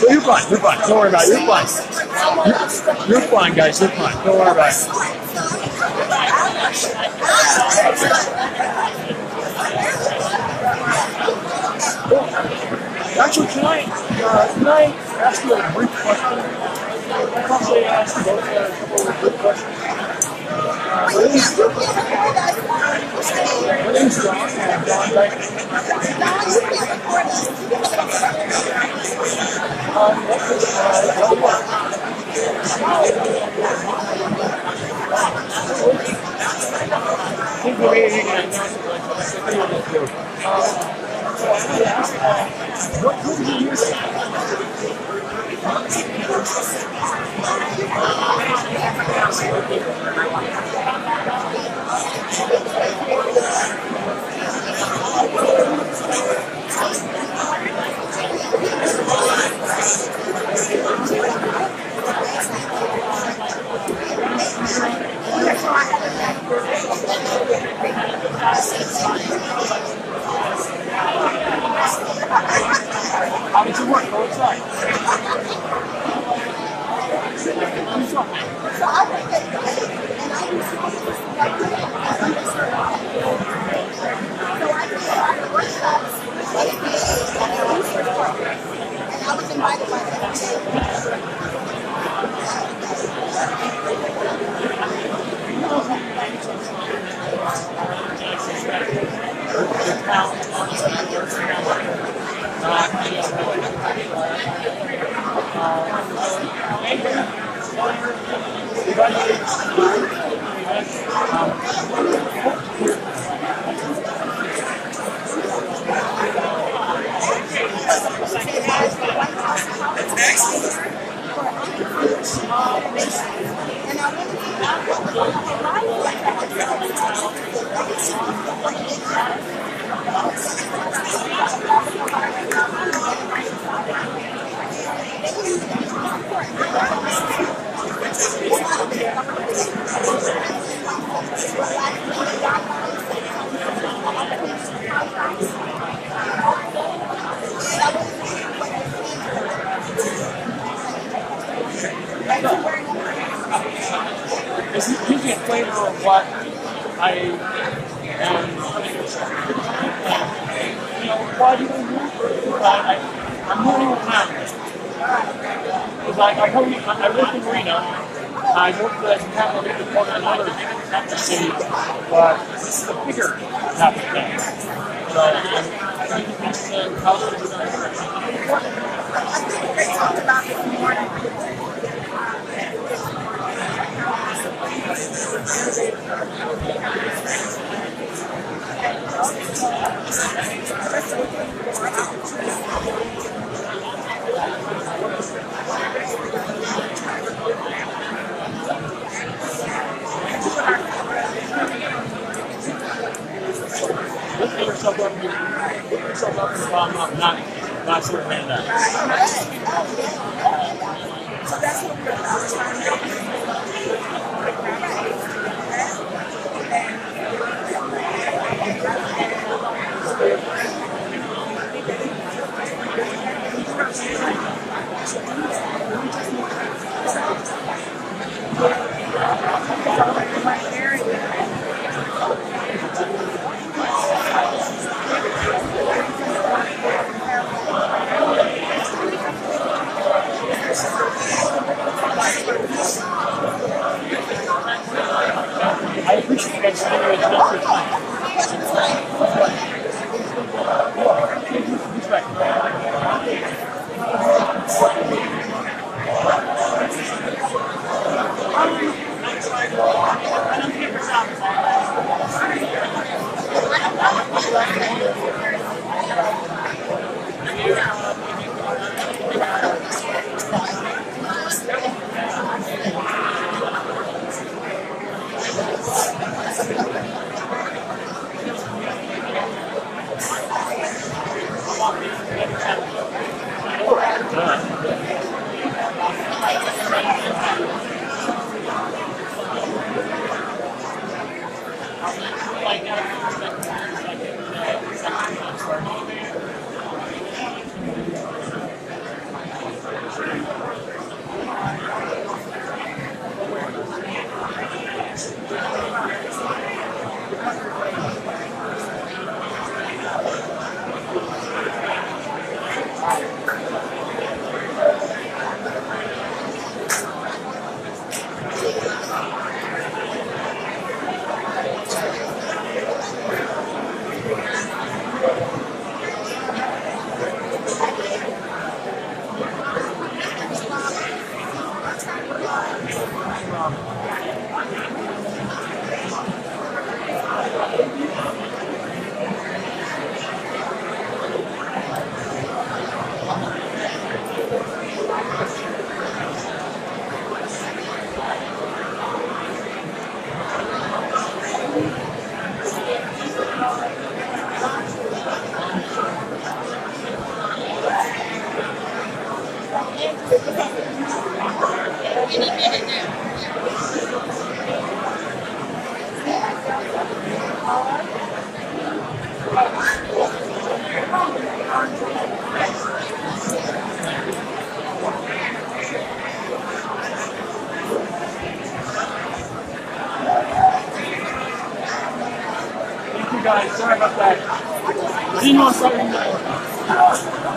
You're fine. You're fine. Don't worry about it. You're fine. You're fine, guys. You're fine. Don't worry about it. Actually, can I ask you a brief question? I probably asked you both a couple of brief questions. My name's John. I'm John Dyke. What would you use? How did you work? Go inside. I was invited by them. You get flavor of what I am. You know, why do you move? I'm moving around. It's like I work in Reno. I work as a capital reporter in another city, but this is a bigger capital thing. So it's the house that They talked about this morning. to recommend that. So that's what we're about. I appreciate you guys spending your time. Guys, sorry about that. I didn't want to start with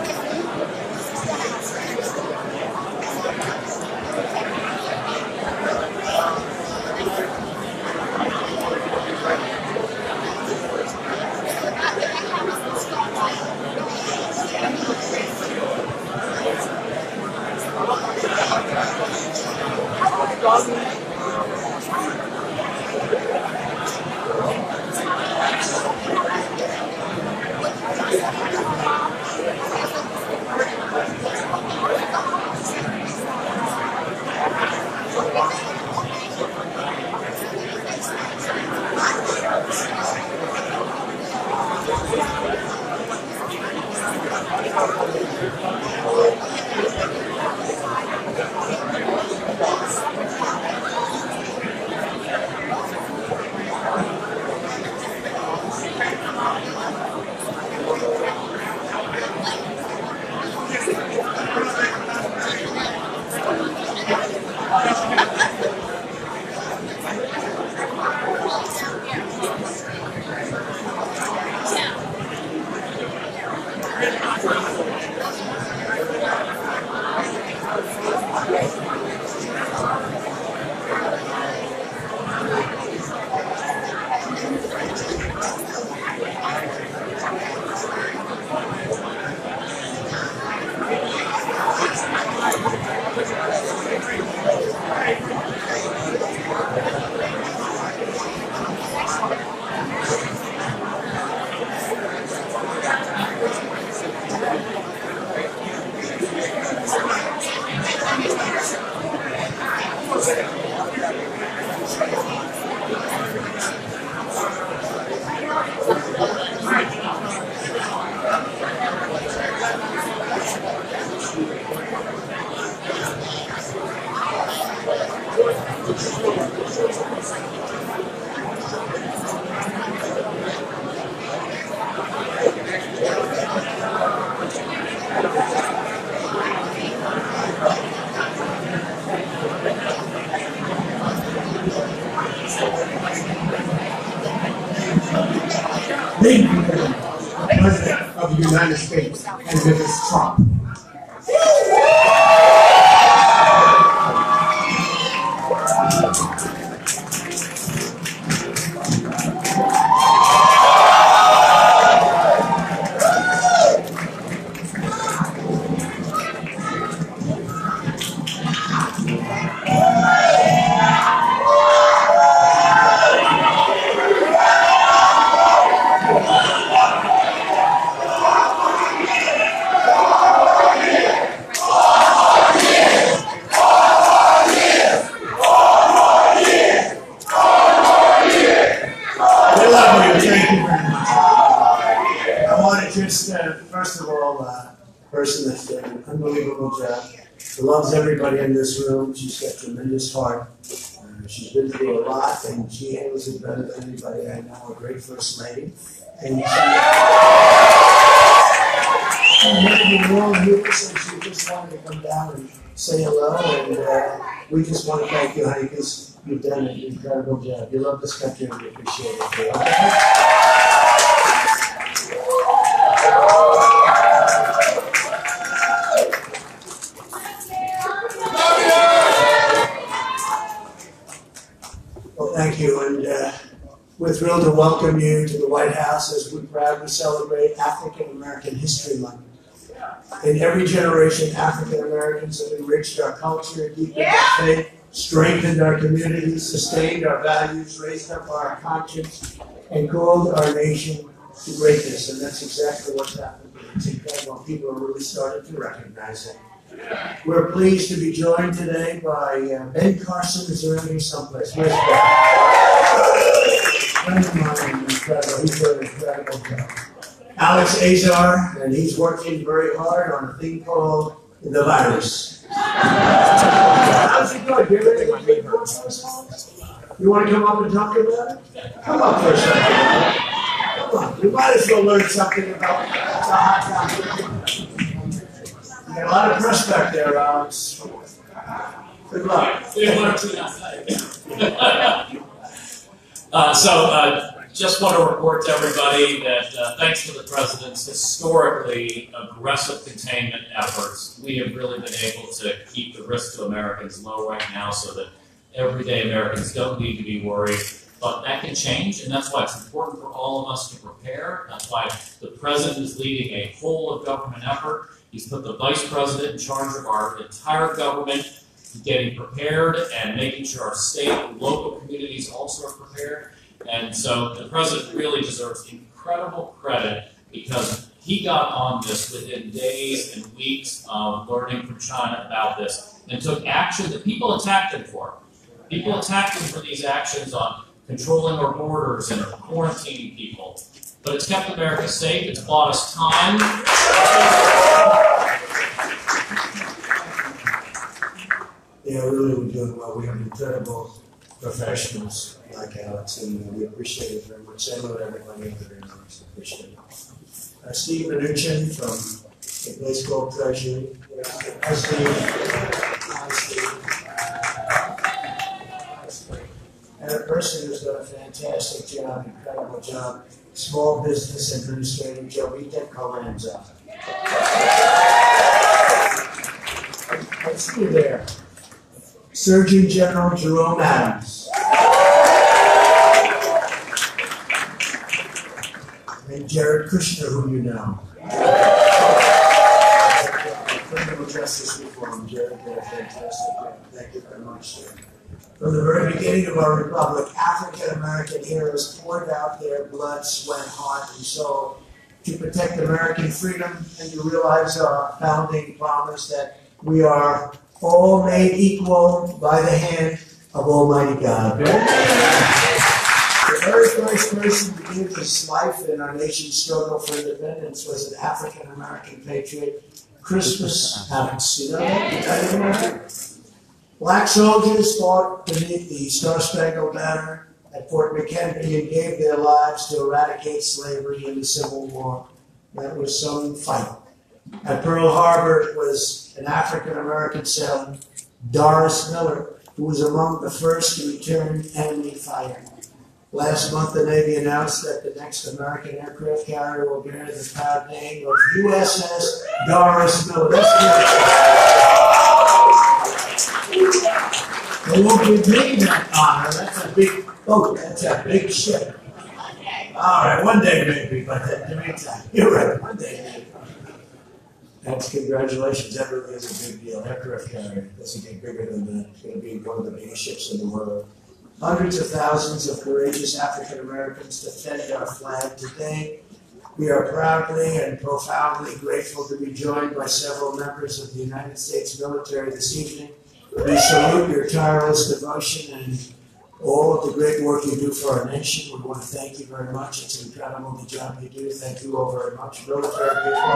big commitment, the President of the United States and Mrs. Trump. First of all, a person that's done an unbelievable job, loves everybody in this room. She's got a tremendous heart. She's been through a lot, and she handles it better than anybody I know. A great first lady, and we're all here, so she just wanted to come down and say hello. And we just want to thank you, honey, because you've done an incredible job. You love this country, and we appreciate it. Okay? Thank you, and we're thrilled to welcome you to the White House as we proudly celebrate African American History Month. In every generation, African Americans have enriched our culture, deepened our faith, strengthened our communities, sustained our values, raised up our conscience, and groomed our nation to greatness. And that's exactly what's happened. It's incredible. People are really starting to recognize it. We're pleased to be joined today by Ben Carson. Is around here someplace? Where's Ben? Friend of mine, incredible. He's doing an incredible job. Alex Azar, and he's working very hard on a thing called the virus. How's it going? You want to come up and talk about it? Come up for a second. Come on. You might as well learn something about the hot topic. You got a lot of press back there, Alex. Good luck. Just want to report to everybody that thanks to the President's historically aggressive containment efforts, we have really been able to keep the risk to Americans low right now so that everyday Americans don't need to be worried. But that can change, and that's why it's important for all of us to prepare. That's why the President is leading a whole-of-government effort. He's put the Vice President in charge of our entire government, getting prepared and making sure our state and local communities also are prepared. And so the President really deserves incredible credit because he got on this within days and weeks of learning from China about this and took action that people attacked him for. People attacked him for these actions on controlling our borders and quarantining people. But it's kept America safe. It's bought us time. Yeah, really, we're doing well. We have incredible professionals like Alex, and we appreciate it very much. Same with everybody in the room. Appreciate it. Steve Mnuchin from the place called Treasury. Hi, Steve. Hi, Steve. And a person who's done a fantastic job, incredible job, Small Business Administrator Jovita Colanza. I see you there. Surgeon General Jerome Adams. And Jared Kushner, who you know. Criminal Justice Reform. Jared did a fantastic job. Thank you very much, sir. From the very beginning of our republic, African American heroes poured out their blood, sweat, heart, and soul to protect American freedom and to realize our founding promise that we are all made equal by the hand of Almighty God. The very first person to give his life in our nation's struggle for independence was an African American patriot, Crispus Attucks. You know that? Black soldiers fought beneath the Star-Spangled Banner at Fort McHenry and gave their lives to eradicate slavery in the Civil War. That was some fight. At Pearl Harbor, it was an African-American sailor, Doris Miller, who was among the first to return enemy fire. Last month, the Navy announced that the next American aircraft carrier will bear the proud name of USS Doris Miller. They won't give me that honor. That's a big boat. That's a big ship. All right, one day maybe, but in the meantime, you're right, one day maybe. That's congratulations. That really is a big deal. Aircraft carrier doesn't get bigger than that. It's going to be one of the biggest ships in the world. Hundreds of thousands of courageous African Americans defend our flag today. We are proudly and profoundly grateful to be joined by several members of the United States military this evening. We salute your tireless devotion and all of the great work you do for our nation. We want to thank you very much. It's incredible the job you do. Thank you all very much, military people.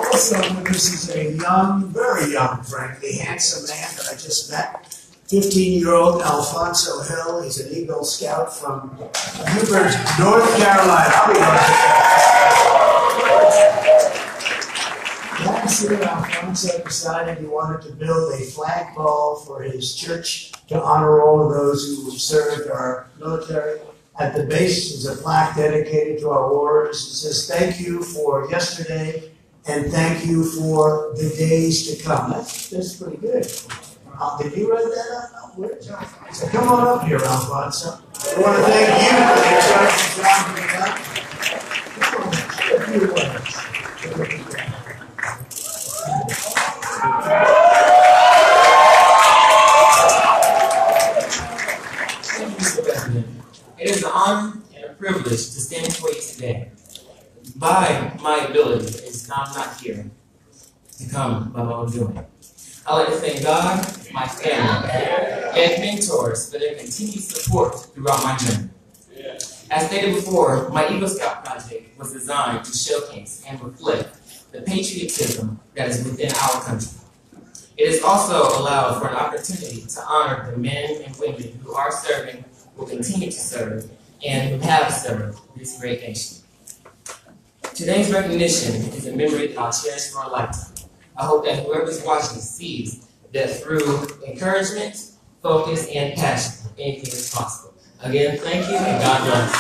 Also with us is a young, very young, frankly, handsome man that I just met. 15-year-old Alfonso Hill. He's an Eagle Scout from Newburgh, North Carolina. I'll be Last year, Alfonso decided he wanted to build a flagpole for his church to honor all of those who served our military. At the base is a plaque dedicated to our warriors. It says, "Thank you for yesterday, and thank you for the days to come." That's pretty good. Did you write that up? So come on up here, Alfonso. I want to thank you for the exciting job you've done. Come on, a few words. Thank you, Mr. President. It is an honor and a privilege to stand before you today. By my ability, I'm not here to come by my own doing. I'd like to thank God, my family, and mentors for their continued support throughout my journey. As stated before, my Eagle Scout project was designed to showcase and reflect the patriotism that is within our country. It has also allowed for an opportunity to honor the men and women who are serving, will continue to serve, and who have served this great nation. Today's recognition is a memory that I'll cherish for a lifetime. I hope that whoever's watching sees that through encouragement, focus, and passion, anything is possible. Again, thank you, and God bless.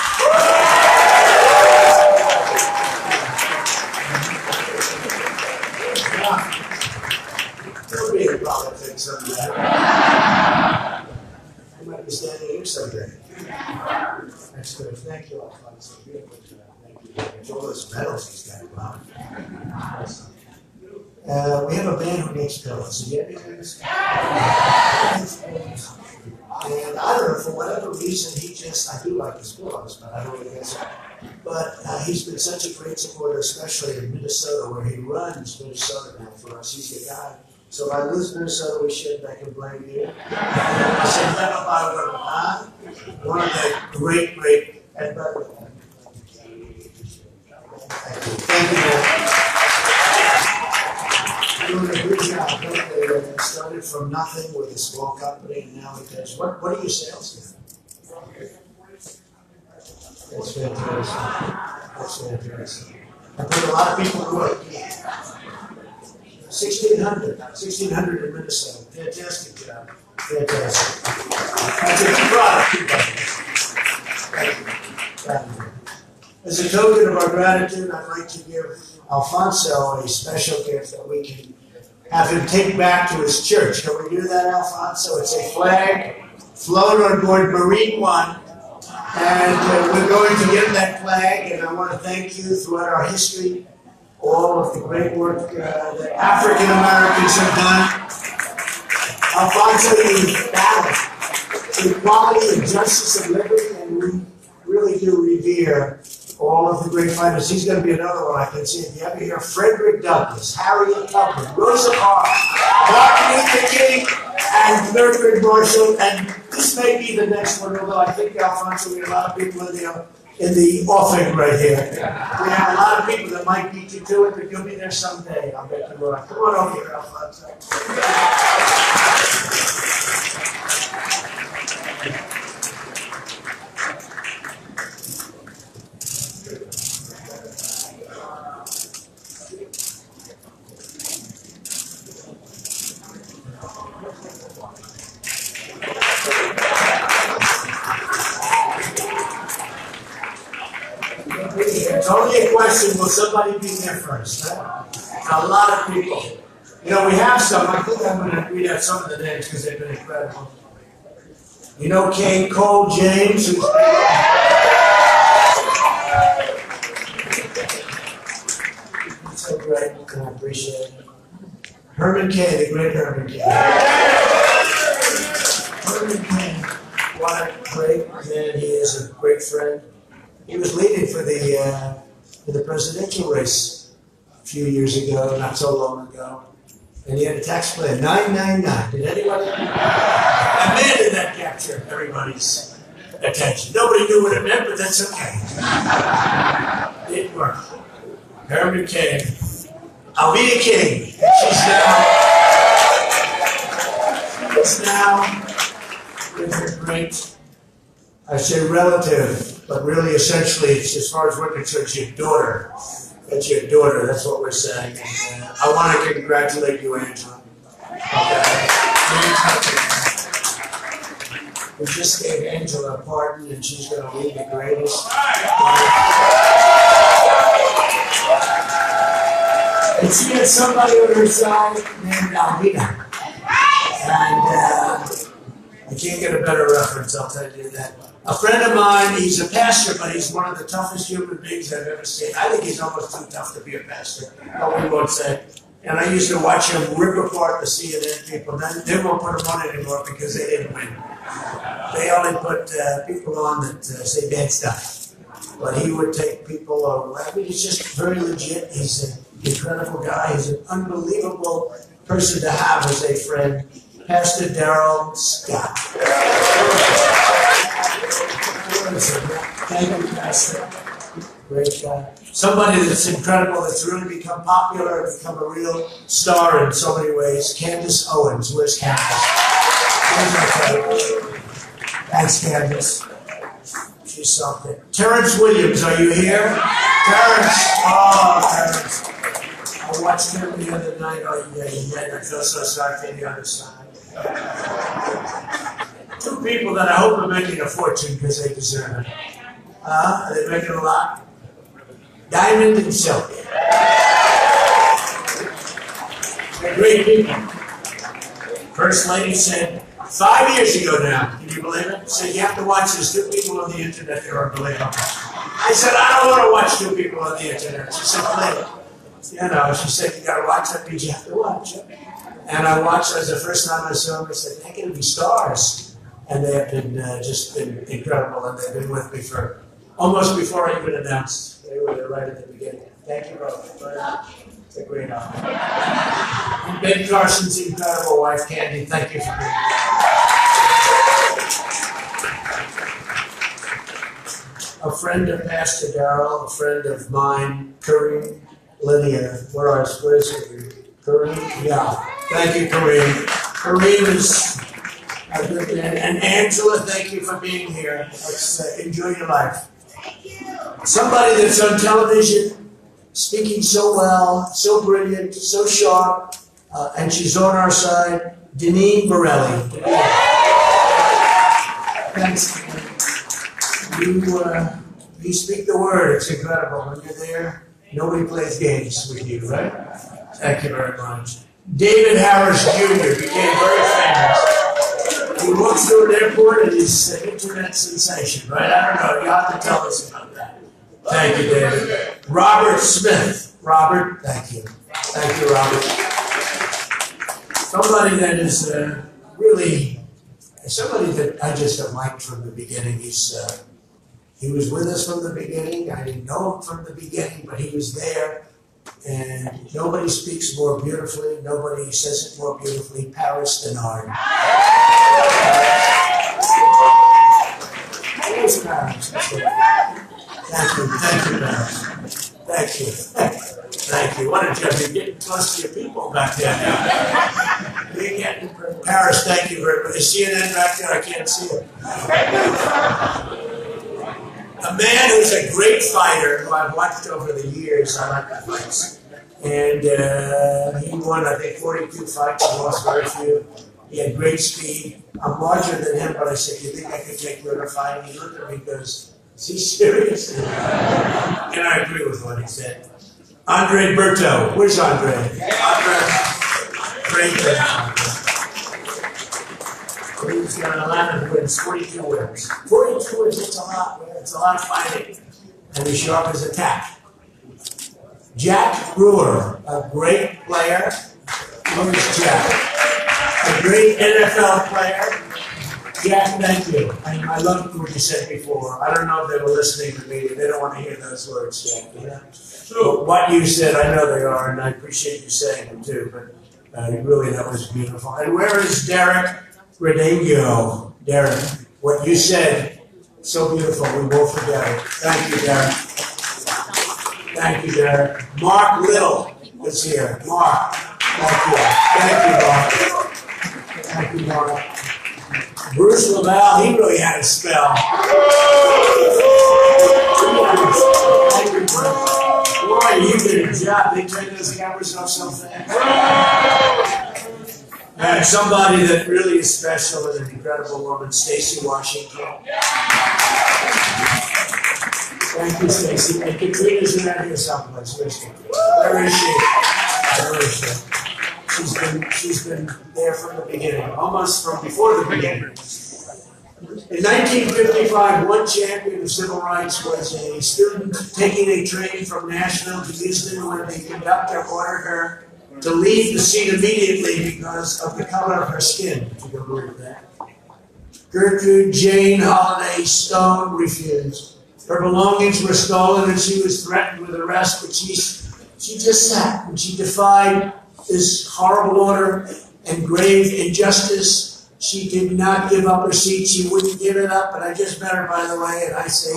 There'll be a politics someday. I might be standing here someday. That's good. Thank you, Alfonso. Beautiful job. Thank you. All those medals he's got. We have a man who makes pillows. Do you have any of this? And I don't know, for whatever reason, I do like his pillows, but I don't think that's right. But he's been such a great supporter, especially in Minnesota, where he runs Minnesota now for us. He's the guy. So if I lose Minnesota, we should, I can blame you. One of the great, and thank you, man. Doing a good job. They started from nothing with a small company, and now he does. What are your sales now? That's fantastic. That's fantastic. I put a lot of people to work. 1,600 in Minnesota. Fantastic job. Fantastic. That's a good product, too, by the way. Thank you. As a token of our gratitude, I'd like to give Alfonso a special gift that we can have him take back to his church. Can we do that, Alfonso? It's a flag flown on board Marine One. And we're going to get that flag, and I want to thank you throughout our history, all of the great work that African Americans have done. Alfonso, you battled equality and justice and liberty, and we really do revere all of the great fighters. He's going to be another one I can see. If you ever hear Frederick Douglass, Harriet Tubman, Rosa Parks, Martin Luther King, and Thurgood Marshall, and this may be the next one, although I think, Alfonso, we have a lot of people in the offing right here. We have a lot of people that might beat you to it, but you'll be there someday. I'll bet you will. Come on over here, Alfonso. somebody be there first, right? A lot of people. You know, we have some. I think I'm going to read out some of the names because they've been incredible. You know Kane Cole James, who's so great, and I appreciate it. Herman Kane, the great Herman Kane. Herman Kane, what a great man he is, a great friend. He was leading for the presidential race a few years ago, not so long ago. And he had a tax plan, 999. Did anybody? That man did that capture everybody's attention. Nobody knew what it meant, but that's okay. It worked. Herman King. Alveda King. She's now with her great, I say relative, but really essentially, it's, as far as we're concerned, it's your daughter. That's your daughter, that's what we're saying. And, I want to congratulate you, Angela. Okay. We just gave Angela a pardon, and she's going to lead the greatest. And she had somebody on her side named Alveda. And I can't get a better reference, I'll tell you that. A friend of mine, he's a pastor, but he's one of the toughest human beings I've ever seen. I think he's almost too tough to be a pastor, nobody won't say. And I used to watch him rip apart the CNN people. Then they won't put them on anymore because they didn't win. They only put people on that say bad stuff. But he would take people over. I mean, he's just very legit. He's an incredible guy. He's an unbelievable person to have as a friend. Pastor Darrell Scott. Thank you, Pastor. Great guy. Somebody that's incredible, that's really become popular and become a real star in so many ways. Candace Owens. Where's Candace? Thanks, Candace. She's something. Terrence Williams, are you here? Terrence. Oh, Terrence. I watched him the other night. Oh, yeah, I feel so sorry for the other side. Two people that I hope are making a fortune because they deserve it. Are they making a lot? Diamond and Silk. They're great people. First lady said, 5 years ago now, can you believe it? Said, you have to watch this. Two people on the internet, they're unbelievable. I said, I don't want to watch two people on the internet. She said, believe it. You know, she said, you got to watch that means you have to watch it. And I watched, that was the first time I saw them. I said, they're going to be stars. And they have been just been incredible, and they've been with me for almost before I even announced. They were there right at the beginning. Thank you, both. It's a great honor. And Ben Carson's incredible wife, Candy, thank you for being here. A friend of Pastor Darrell, a friend of mine, Kareem Linear. Where's he? Kareem? Yeah. Thank you, Kareem. Kareem is a good man. And Angela, thank you for being here. Let's enjoy your life. Somebody that's on television, speaking so well, so brilliant, so sharp, and she's on our side, Deneen Borelli. Thanks. You speak the word. It's incredible. When you're there, nobody plays games with you, right? Thank you very much. David Harris Jr. became very famous. He walks through an airport and he's an internet sensation, right? I don't know. You have to tell us about that. Thank you, David. Robert Smith. Robert, thank you. Thank you, Robert. Somebody that is really, somebody that I just have liked from the beginning. He was with us from the beginning. I didn't know him from the beginning, but he was there. And nobody speaks more beautifully, nobody says it more beautifully, Paris Denard. Where's Paris? Thank you, Paris. Thank you. Thank you. What a job. You're getting close to your people back there. Paris, thank you very much. Is CNN back there? I can't see it. A man who's a great fighter, who I've watched over the years. I like the fights. And he won, I think, 42 fights. He lost very few. He had great speed. I'm larger than him, but I said, you think I could take you in a fight? He looked at me and goes, is he serious? And I agree with what he said. Andre Berto. Where's Andre? Andre. Great. He's got 11 wins, 42 wins. 42 wins, it's a lot, man. It's a lot of fighting. And he's sharp as a tack. Jack Brewer, a great player. Where's Jack? A great NFL player. Jack, thank you. I loved what you said before. I don't know if they were listening to me. They don't want to hear those words, Jack. Yeah? But what you said, I know they are, and I appreciate you saying them too. But really, that was beautiful. And where is Derek Redenio? Derek, what you said, so beautiful. We won't forget it. Thank you, Derek. Thank you, Derek. Mark Little is here. Mark, thank you. Thank you, Mark. Thank you, Mark. Bruce LaValle, he really had a spell. Thank you, Bruce. Boy, you did a job. They turned those cameras off so fast. And somebody that really is special and an incredible woman, Stacy Washington. Thank you, Stacy. And Katrina's around here someplace. Where is she? Where is she? She's been there from the beginning, almost from before the beginning. In 1955, one champion of civil rights was a student taking a train from Nashville to Houston, where the conductor ordered her to leave the seat immediately because of the color of her skin. If you can believe that. Gertrude Jane Holiday Stone refused. Her belongings were stolen and she was threatened with arrest, but she just sat and she defied this horrible order and grave injustice. She did not give up her seat. She wouldn't give it up. And I just met her, by the way, and I say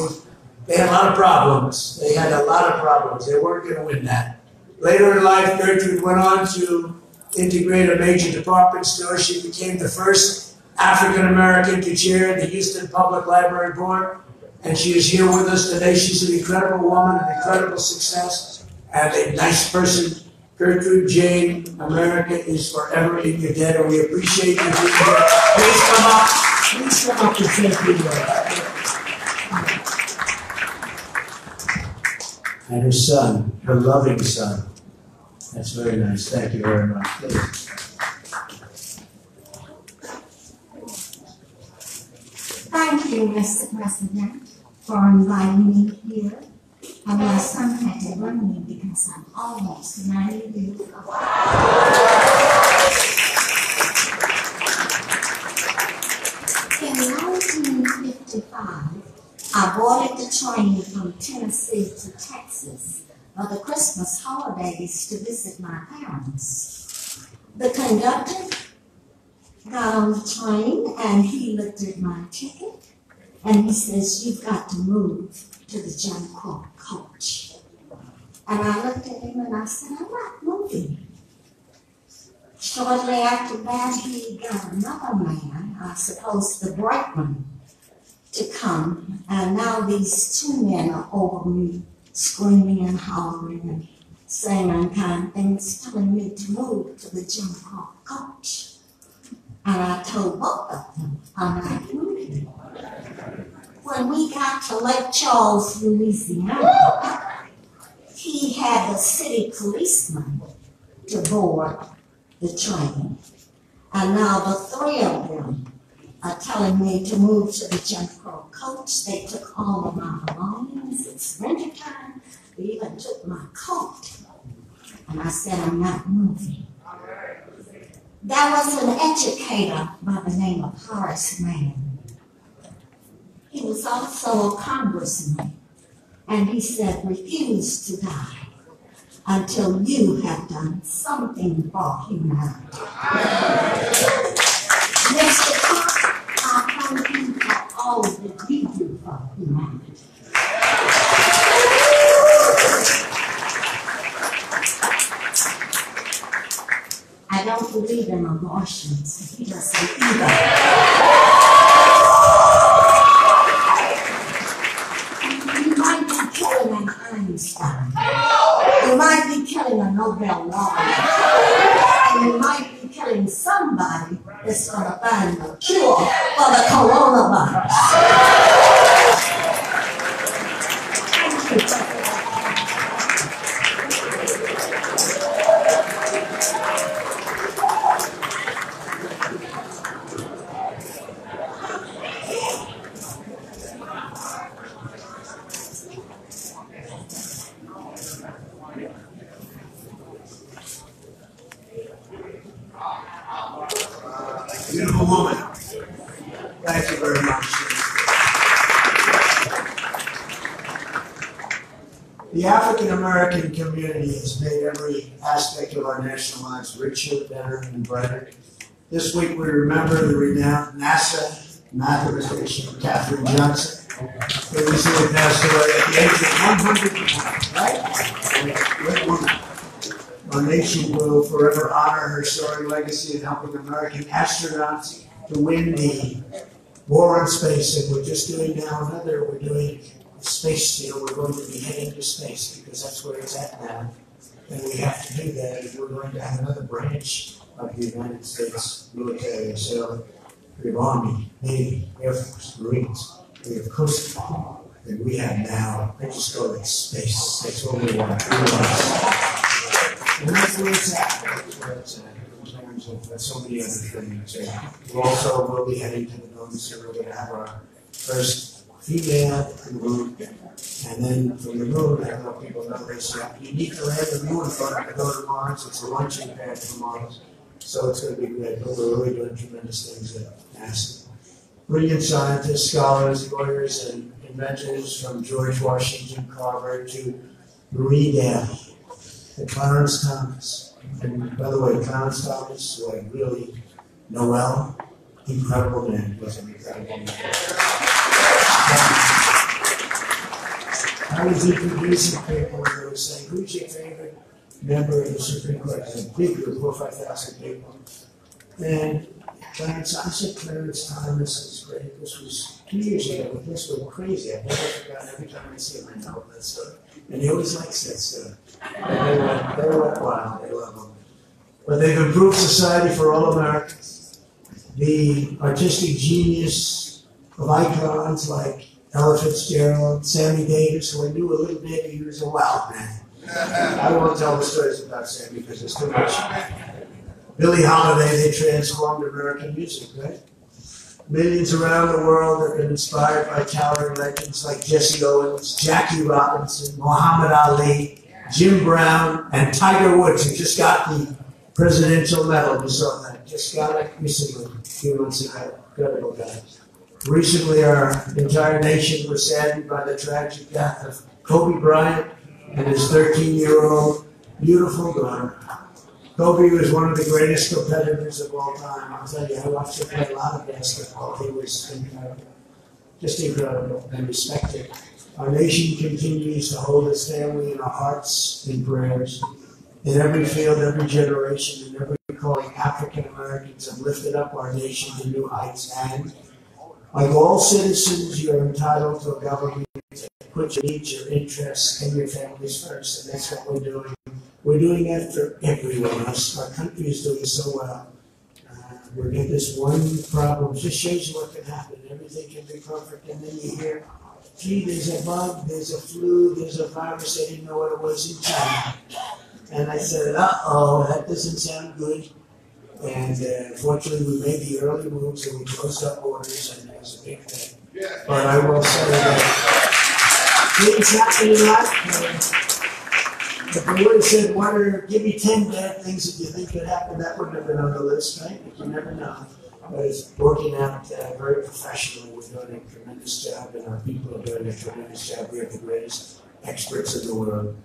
they had a lot of problems. They had a lot of problems. They weren't going to win that. Later in life, Gertrude went on to integrate a major department store. She became the first African-American to chair the Houston Public Library Board. And she is here with us today. She's an incredible woman, an incredible success, and a nice person. Gertrude Jane, America is forever in your debt, and we appreciate you being here. Please come up. Please come up and thank you. And her son, her loving son. That's very nice. Thank you very much. Please. Thank you, Mr. President, for inviting me here. And my son had to run me because I'm almost 90 years old. In 1955, I boarded the train from Tennessee to Texas for the Christmas holidays to visit my parents. The conductor got on the train and he looked at my ticket and he says, "You've got to move to the Jim Crow coach." And I looked at him and I said, "I'm not moving." Shortly after that, he got another man, I suppose the brakeman, to come. And now these two men are over me, screaming and hollering and saying unkind things, telling me to move to the Jim Crow coach. And I told both of them, I'm not moving. When we got to Lake Charles, Louisiana, he had the city policeman to board the train. And now the three of them are telling me to move to the Jim Crow coach. They took all of my belongings. It's wintertime. They even took my coat. And I said, I'm not moving. There was an educator by the name of Horace Mann. He was also a congressman, and he said, refuse to die until you have done something for humanity. Mr. Clark, I thank you for all that you do for humanity. I don't believe in abortions. He doesn't either. You might be killing an Einstein. You might be killing a Nobel laureate. And you might be killing somebody that's going to find the cure for the coronavirus. Thank you. Beautiful woman. Thank you very much. The African American community has made every aspect of our national lives richer, better, and brighter. This week we remember the renowned NASA mathematician Katherine Johnson, who recently passed away at the age of 101, right? Great woman. Our nation will forever honor her storied legacy in helping American astronauts to win the war on space. And we're just doing now another, we're doing a space deal. We're going to be heading to space because that's where it's at now. And we have to do that if we're going to have another branch of the United States military. So we have Army, Navy, Air Force, Marines, we have Coast Guard, and we have now, I just call it space. That's what we want. And that's where it's at. That's where it's at in terms of so many other things. We also will be heading to the moon, so we're going to have our first female to the moon. And then from the moon, I know people know this, you need to land the moon in order to go to Mars. It's a launching pad for Mars. So it's going to be great. But we're really doing tremendous things at NASA. Brilliant scientists, scholars, lawyers, and inventors from George Washington Carver to Marie Daly, and Clarence Thomas. And by the way, Clarence Thomas, who I really know well, incredible man. He was an incredible man. I was introducing people and they were saying, who's your favorite member of the Supreme Court? It's a big group, 4,000 or 5,000 people. And Clarence, I said Clarence Thomas is great. This was 2 years ago, but this was crazy. I've never forgotten. Every time I see him, I know that story. And he always likes that stuff. And they went wild. They love him. But they've improved society for all Americans. The artistic genius of icons like Ella Fitzgerald, Sammy Davis, who I knew a little bit, he was a wild man. I won't tell the stories about Sammy because there's too much. Billie Holiday, they transformed American music, right? Millions around the world have been inspired by towering legends like Jesse Owens, Jackie Robinson, Muhammad Ali, Jim Brown, and Tiger Woods, who just got the presidential medal. You saw that. Just got it recently, a few months ago. Incredible guy. Recently, our entire nation was saddened by the tragic death of Kobe Bryant and his 13-year-old beautiful daughter. Kobe was one of the greatest competitors of all time. I'll tell you, I watched him play a lot of basketball. He was incredible, just incredible and respected. Our nation continues to hold his family in our hearts and prayers. In every field, every generation, and every calling, African Americans have lifted up our nation to new heights. And like all citizens, you're entitled to a government that puts your needs, your interests, and your families first. And that's what we're doing. We're doing that for everyone else. Our country is doing so well. We're in this one problem. It just shows you what can happen. Everything can be perfect. And then you hear, gee, there's a bug, there's a flu, there's a virus. They didn't know what it was in China. And I said, uh-oh, that doesn't sound good. And fortunately, we made the early moves and we closed up borders, and it was a big thing. But I will say that things happen in life. If they would have said, give me 10 bad things that you think could happen, that wouldn't have been on the list, right? But you never know. But it's working out very professionally. We're doing a tremendous job, and our people are doing a tremendous job. We have the greatest experts in the world.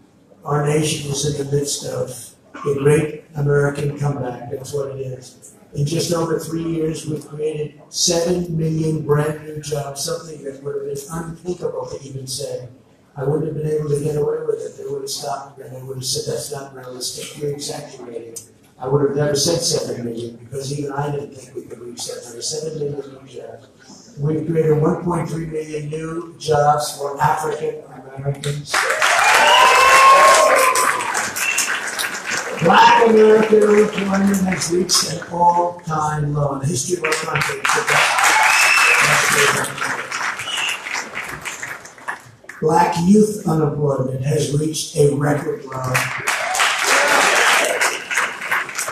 Our nation is in the midst of a great American comeback. That's what it is. In just over 3 years, we've created 7 million brand new jobs, something that would have been unthinkable to even say. I wouldn't have been able to get away with it. They would have stopped and they would have said, that's not realistic. You're exaggerating. I would have never said 7 million because even I didn't think we could reach that number. 7 million new jobs. We've created 1.3 million new jobs for African Americans. Black American unemployment has reached an all-time low in the history of our country. Black youth unemployment has reached a record low.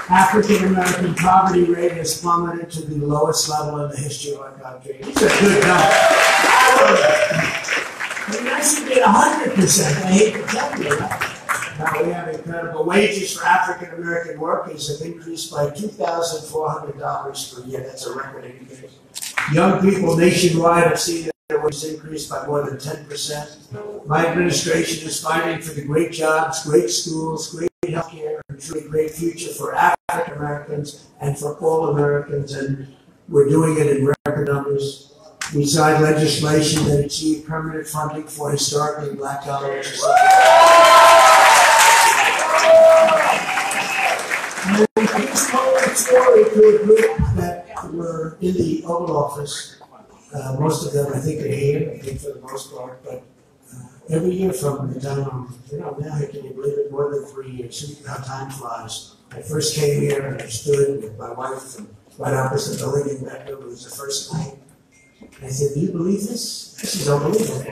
African American poverty rate has plummeted to the lowest level in the history of our country. It's a good number. I should get 100%. I hate to tell you that. We have incredible wages for African American workers have increased by $2,400 per year. That's a record increase. Young people nationwide have seen their wages increase by more than 10%. My administration is fighting for the great jobs, great schools, great health care, and truly great future for African Americans and for all Americans, and we're doing it in record numbers. We signed legislation that achieved permanent funding for historically black colleges. And we told the story to a group that were in the Oval Office. Most of them, I think, are here, I think, for the most part, but every year from the time now, can you believe it, more than 3 years, how time flies. I first came here and I stood with my wife and right opposite the building in that room. It was the first night. I said, do you believe this? This is unbelievable.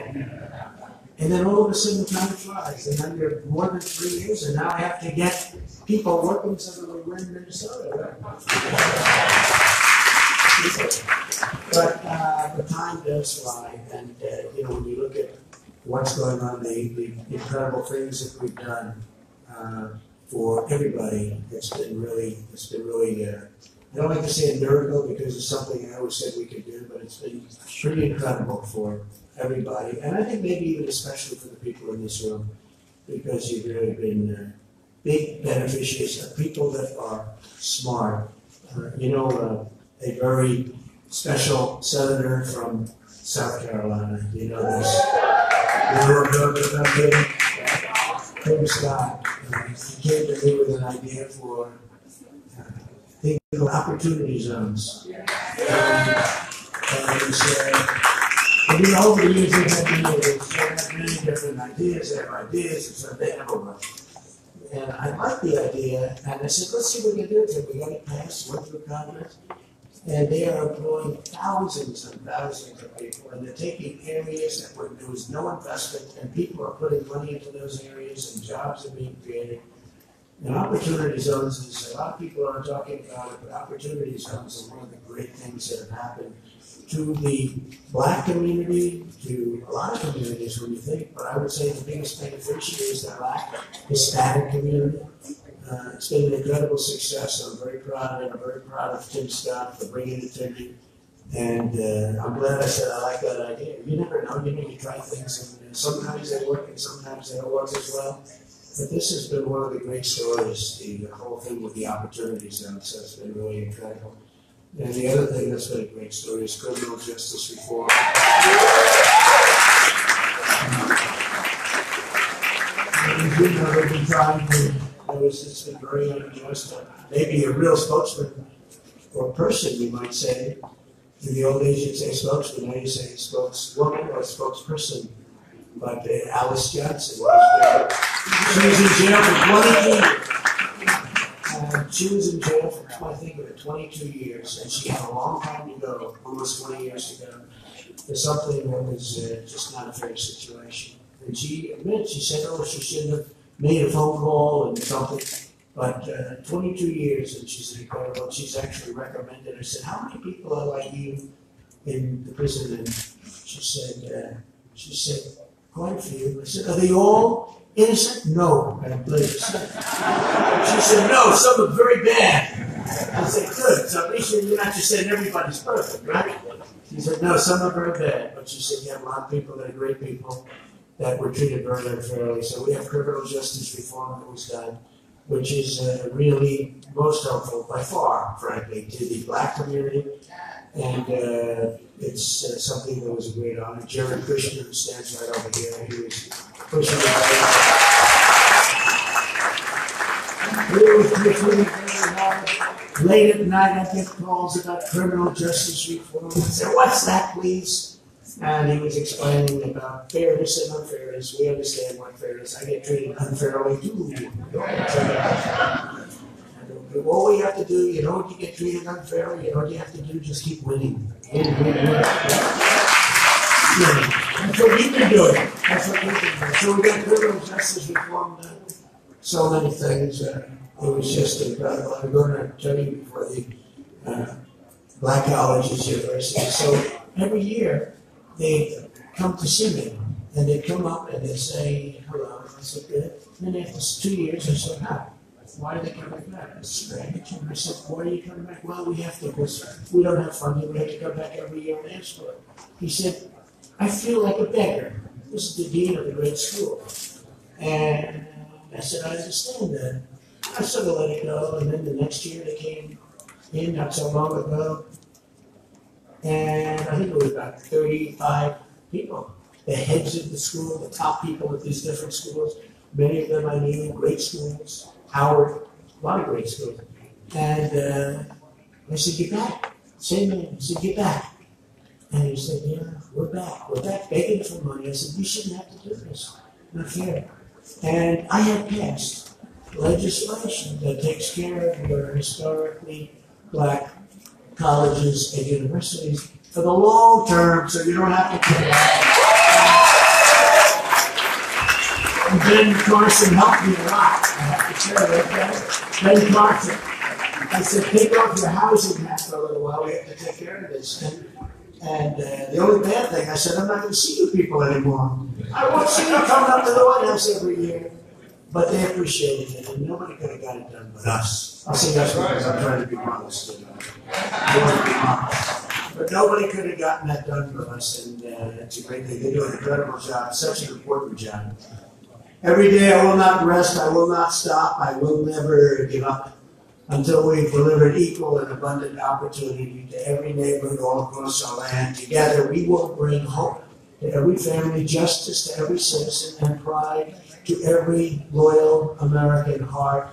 And then all of a sudden time flies. And under more than 3 years, and now I have to get people working so that we're in Minnesota. But time does fly. And, when you look at what's going on, the incredible things that we've done for everybody, it's been really, I don't like to say a miracle because it's something I always said we could do, but it's been pretty incredible for everybody. And I think maybe even especially for the people in this room, because you've really been big beneficiaries of people that are smart. A very special senator from South Carolina, this. Tim Scott, he came to me with an idea for opportunity zones. And he said, over the years they've had many different ideas, they have ideas, and so they never work. And I liked the idea, and I said, let's see what we can do with it. We got it passed, went through Congress, and they are employing thousands and thousands of people, and they're taking areas that where there was no investment, and people are putting money into those areas, and jobs are being created. And opportunity zones is, a lot of people aren't talking about it, but opportunity zones are one of the great things that have happened to the black community, to a lot of communities when you think, but I would say the biggest beneficiary is the black Hispanic community. It's been an incredible success. I'm very proud of it. I'm very proud of Tim Scott for bringing it to me. And I'm glad I said I like that idea. You never know. You try things, and sometimes they work, and sometimes they don't work as well. But this has been one of the great stories, the whole thing with the opportunity zone, so it's been really incredible. And the other thing that's been a great story is criminal justice reform. And they've been trying to, it's been very unjust. Maybe a real spokesman or person, you might say. In the old days, you'd say spokesman, now you say spokeswoman or spokesperson. But Alice Johnson she was in jail for 22 years. She was in jail for, I think, 22 years, and she had a long time to go, almost 20 years to go, for something that was just not a fair situation. And she admitted, she said, she shouldn't have made a phone call and something. But 22 years, and she's incredible. She's actually recommended. I said, how many people are like you in the prison? And she said, quite a few. I said, are they all innocent? No, I believe she said. She said, no, some are very bad. I said, good. So at least you're not just saying everybody's perfect, right? She said, no, some are very bad. But she said, you have a lot of people that are great people that were treated very unfairly. So we have criminal justice reform that was done, which is really most helpful by far, frankly, to the black community. And it's something that was a great honor. Jared Kushner, who stands right over here, he was pushing it. Late at night, I get calls about criminal justice reform. I said, what's that, please? And he was explaining about fairness and unfairness. We understand what fairness is. I get treated unfairly too. All we have to do, you know what you get treated unfairly, you know what you have to do, just keep winning. That's what you can do. That's what you can do. So we got criminal justice reform done. So many things. It was just incredible. I'm going to tell you before the black colleges, universities. So every year they come to see me And they come up and they say, hello. I said, good. And then after 2 years, I said, hi. Why are they coming back? It's strange. And I said, why are you coming back? Well, we have to, because we don't have funding. We have to come back every year and ask for it. He said, I feel like a beggar. This is the dean of the great school. And I said, I understand that. I sort of let it go. And then the next year they came in, not so long ago. And I think it was about 35 people. The heads of the school, the top people at these different schools. Many of them I knew, great schools. Howard, a lot of great schools. And I said, get back. Same man. I said, get back. And he said, yeah, we're back. We're back begging for money. I said, we shouldn't have to do this. Not fair. And I have passed legislation that takes care of your historically black colleges and universities for the long term, so you don't have to pay. And Ben Carson helped me a lot. I have to tell you that. Ben Carson. I said, take off your housing hat for a little while. We have to take care of this. And the only bad thing, I said, I'm not going to see you people anymore. I won't see you coming up to the White House every year. But they appreciated it, and nobody could have got it done but us. I'll say us because I'm trying to be modest. But nobody could have gotten that done for us, and it's a great thing. They do an incredible job, such an important job. Every day I will not rest, I will not stop, I will never give up until we've delivered equal and abundant opportunity to every neighborhood all across our land. Together we will bring hope to every family, justice to every citizen, and pride to every loyal American heart.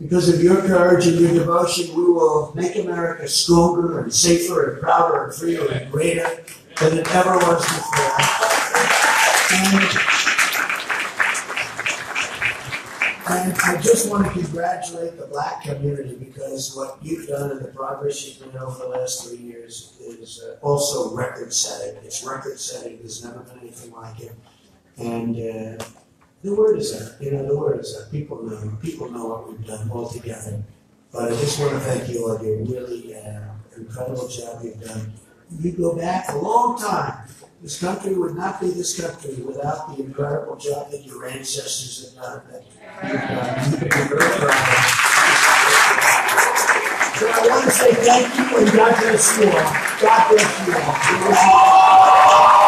Because of your courage and your devotion, we will make America stronger and safer and prouder and freer and greater than it ever was before. And I just want to congratulate the black community, because what you've done and the progress you've made over the last 3 years is also record-setting. It's record-setting. There's never been anything like it. And the word is out. You know, the word is out. People know what we've done all together. But I just want to thank you all. You're really incredible job you've done. You go back a long time. This country would not be this country without the incredible job that your ancestors have done. That you've done. You're very proud. So I want to say thank you and God bless you all. God bless you all.